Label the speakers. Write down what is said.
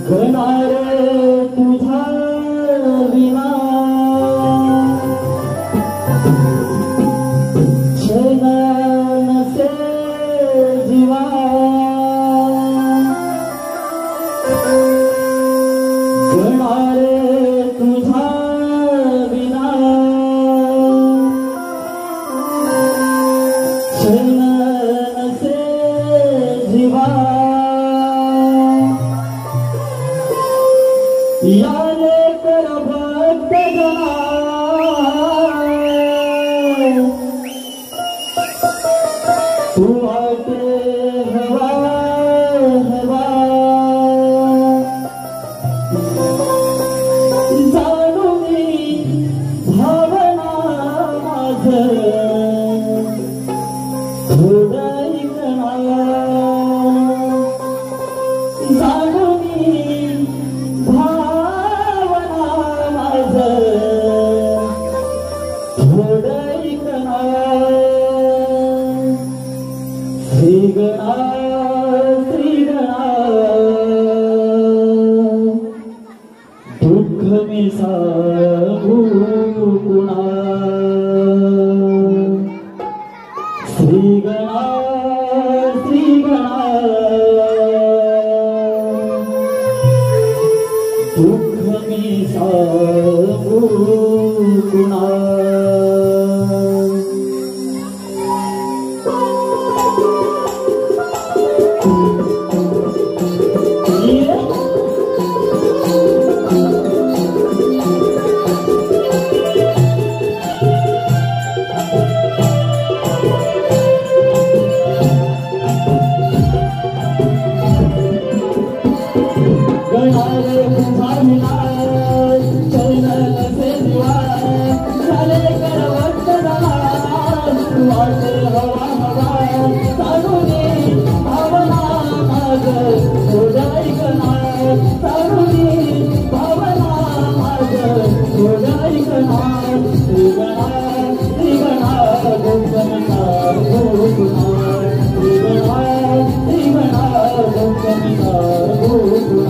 Speaker 1: गणार तुझा विना क्षण नसे जीवा गणार तुझा विना क्षण नसे जीवा याने कर भक्त जना तू आते हवा हवा जाणूनी भावना माझ थोडं ऐकणा जाणूनी श्रीगणा श्रीगणा दुःख मी सांगू कुणा श्रीगणा श्रीगणा दुःख मी सांगू कुणा गणारे तुझा विना क्षण नसे जीवा झाले करवत जना तू आते हवा हवा चालूनी भावना माझ थोडं ऐकणा चालूनी भावना माझ थोडं ऐकणा श्रीगणा श्रीगणा गोपनीता गोकुणा श्रीगणा श्रीगणा गोपनीता गोकुणा